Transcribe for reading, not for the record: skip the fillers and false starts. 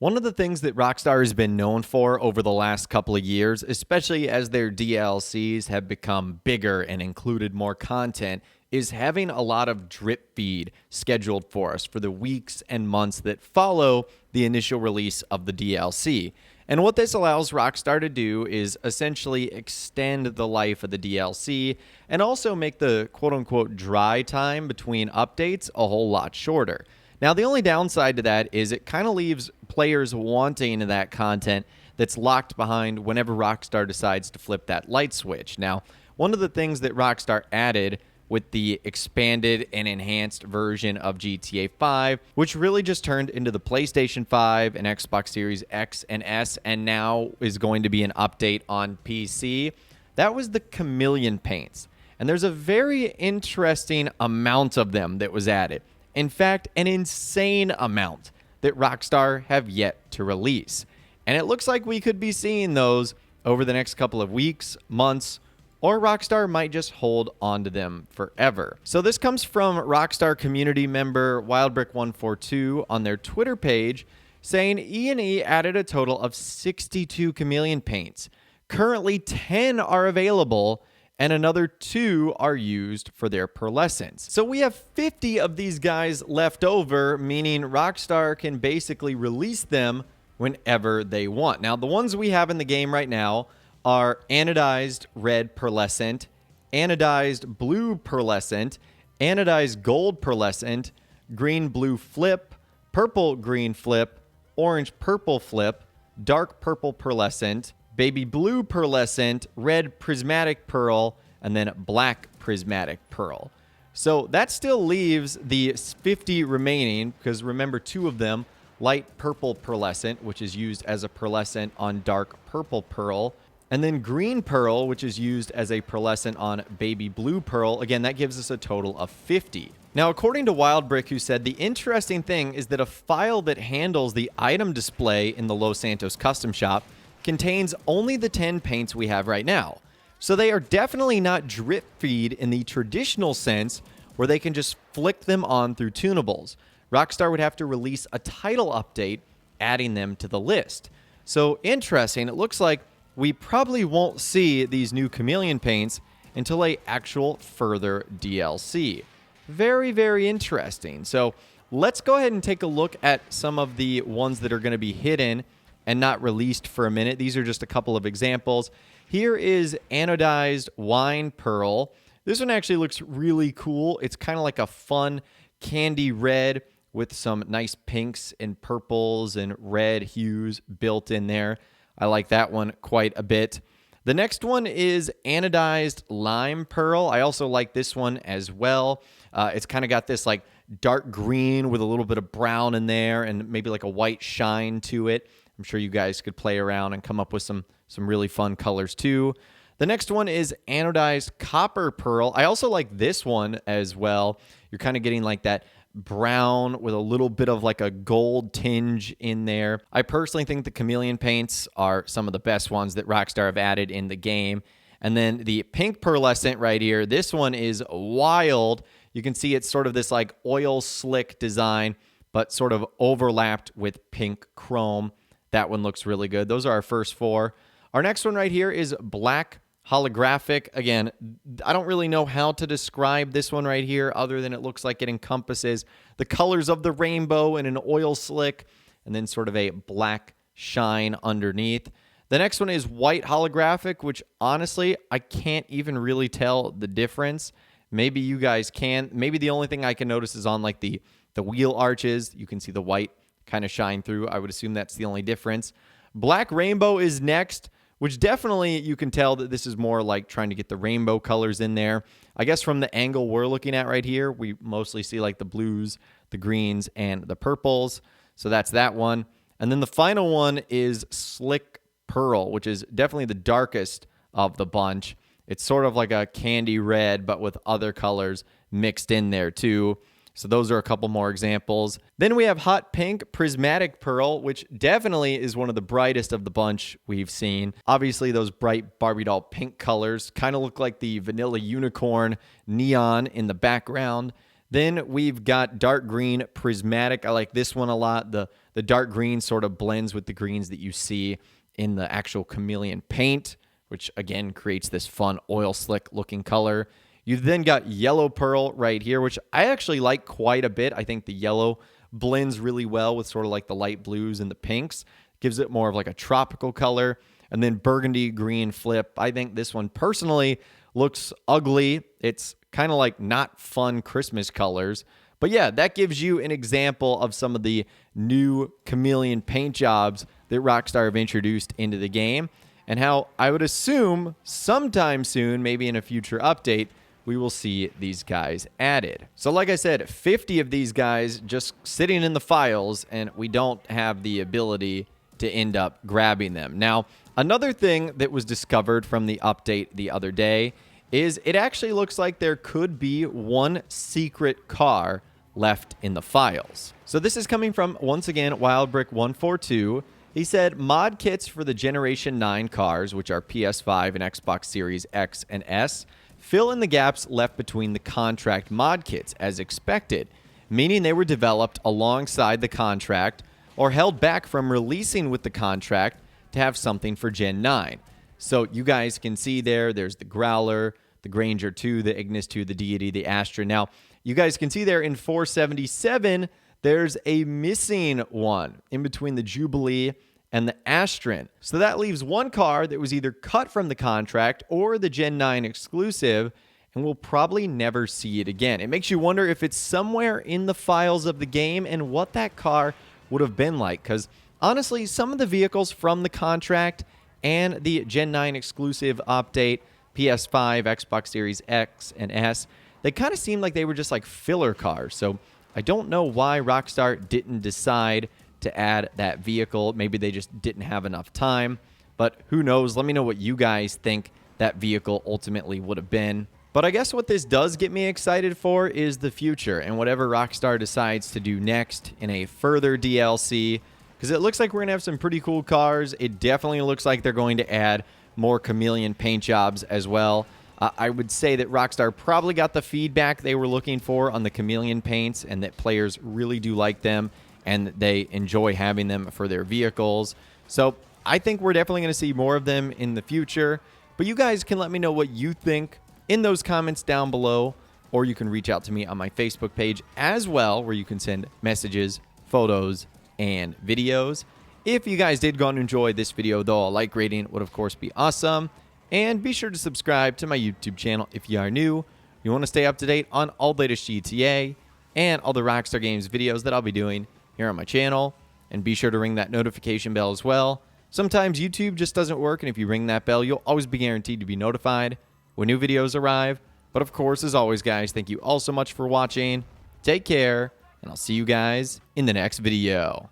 One of the things that Rockstar has been known for over the last couple of years, especially as their DLCs have become bigger and included more content, is having a lot of drip feed scheduled for us for the weeks and months that follow the initial release of the DLC. And what this allows Rockstar to do is essentially extend the life of the DLC and also make the quote-unquote dry time between updates a whole lot shorter. Now, the only downside to that is it kind of leaves players wanting that content that's locked behind whenever Rockstar decides to flip that light switch. Now, one of the things that Rockstar added with the expanded and enhanced version of GTA 5, which really just turned into the PlayStation 5 and Xbox Series X and S, and now is going to be an update on PC, that was the Chameleon paints. And there's a very interesting amount of them that was added. In fact, an insane amount that Rockstar have yet to release. And it looks like we could be seeing those over the next couple of weeks, months, or Rockstar might just hold on to them forever. So this comes from Rockstar community member WildBrick142 on their Twitter page, saying E&E added a total of 62 Chameleon paints. Currently 10 are available, and another 2 are used for their pearlescence. So we have 50 of these guys left over, meaning Rockstar can basically release them whenever they want. Now, the ones we have in the game right now are anodized red pearlescent, anodized blue pearlescent, anodized gold pearlescent, green blue flip, purple green flip, orange purple flip, dark purple pearlescent, baby blue pearlescent, red prismatic pearl, and then black prismatic pearl. So that still leaves the 50 remaining, because remember 2 of them, light purple pearlescent, which is used as a pearlescent on dark purple pearl, and then green pearl, which is used as a pearlescent on baby blue pearl. Again, that gives us a total of 50. Now, according to WildBrick, who said, the interesting thing is that a file that handles the item display in the Los Santos custom shop contains only the 10 paints we have right now. So they are definitely not drip feed in the traditional sense where they can just flick them on through tunables. Rockstar would have to release a title update adding them to the list. So interesting, it looks like we probably won't see these new Chameleon paints until a actual further DLC. Very, very interesting. So let's go ahead and take a look at some of the ones that are going to be hidden and not released for a minute. These are just a couple of examples. Here is anodized wine pearl. This one actually looks really cool. It's kind of like a fun candy red with some nice pinks and purples and red hues built in there. I like that one quite a bit. The next one is anodized lime pearl. I also like this one as well. It's kind of got this like dark green with a little bit of brown in there and maybe like a white shine to it. I'm sure you guys could play around and come up with some really fun colors too. The next one is anodized copper pearl. I also like this one as well. You're kind of getting like that brown with a little bit of like a gold tinge in there. I personally think the Chameleon paints are some of the best ones that Rockstar have added in the game. And then the pink pearlescent right here, this one is wild. You can see it's sort of this like oil slick design, but sort of overlapped with pink chrome. That one looks really good. Those are our first 4. Our next one right here is black holographic. Again, I don't really know how to describe this one right here other than it looks like it encompasses the colors of the rainbow and an oil slick and then sort of a black shine underneath. The next one is white holographic, which honestly, I can't even really tell the difference. Maybe you guys can. Maybe the only thing I can notice is on like the wheel arches. You can see the white kind of shine through. I would assume that's the only difference. Black rainbow is next, which definitely you can tell that this is more like trying to get the rainbow colors in there. I guess from the angle we're looking at right here, we mostly see like the blues, the greens, and the purples. So that's that one. And then the final one is slick pearl, which is definitely the darkest of the bunch. It's sort of like a candy red, but with other colors mixed in there too. So those are a couple more examples. Then we have hot pink prismatic pearl, which definitely is one of the brightest of the bunch we've seen. Obviously, those bright Barbie doll pink colors kind of look like the vanilla unicorn neon in the background. Then we've got dark green prismatic. I like this one a lot. The dark green sort of blends with the greens that you see in the actual Chameleon paint, which again creates this fun oil slick looking color. You've then got yellow pearl right here, which I actually like quite a bit. I think the yellow blends really well with sort of like the light blues and the pinks. Gives it more of like a tropical color. And then burgundy green flip. I think this one personally looks ugly. It's kind of like not fun Christmas colors. But yeah, that gives you an example of some of the new Chameleon paint jobs that Rockstar have introduced into the game, and how I would assume sometime soon, maybe in a future update, we will see these guys added. So like I said, 50 of these guys just sitting in the files, and we don't have the ability to end up grabbing them. Now, another thing that was discovered from the update the other day is it actually looks like there could be one secret car left in the files. So this is coming from, once again, WildBrick142. He said, mod kits for the Generation 9 cars, which are PS5 and Xbox Series X and S, fill in the gaps left between the contract mod kits as expected, meaning they were developed alongside the contract or held back from releasing with the contract to have something for Gen 9. So you guys can see there's the Growler, the Granger 2, the Ignis 2, the Deity, the Astra. Now, you guys can see there in 477, there's a missing one in between the Jubilee and the Astron. So that leaves one car that was either cut from the contract or the Gen 9 exclusive, and we'll probably never see it again. It makes you wonder if it's somewhere in the files of the game and what that car would have been like, because honestly, some of the vehicles from the contract and the Gen 9 exclusive update, PS5, Xbox Series X and S, they kind of seem like they were just like filler cars. So I don't know why Rockstar didn't decide to add that vehicle. Maybe they just didn't have enough time, but who knows? Let me know what you guys think that vehicle ultimately would have been. But I guess what this does get me excited for is the future and whatever Rockstar decides to do next in a further DLC, because it looks like we're going to have some pretty cool cars. It definitely looks like they're going to add more Chameleon paint jobs as well. I would say that Rockstar probably got the feedback they were looking for on the Chameleon paints, and that players really do like them and they enjoy having them for their vehicles. So I think we're definitely going to see more of them in the future. But you guys can let me know what you think in those comments down below, or you can reach out to me on my Facebook page as well, where you can send messages, photos, and videos. If you guys did go and enjoy this video, though, a like rating would of course be awesome. And be sure to subscribe to my YouTube channel if you are new. You want to stay up to date on all the latest GTA and all the Rockstar Games videos that I'll be doing here on my channel. And be sure to ring that notification bell as well. Sometimes YouTube just doesn't work, and if you ring that bell, you'll always be guaranteed to be notified when new videos arrive. But of course, as always, guys, thank you all so much for watching. Take care, and I'll see you guys in the next video.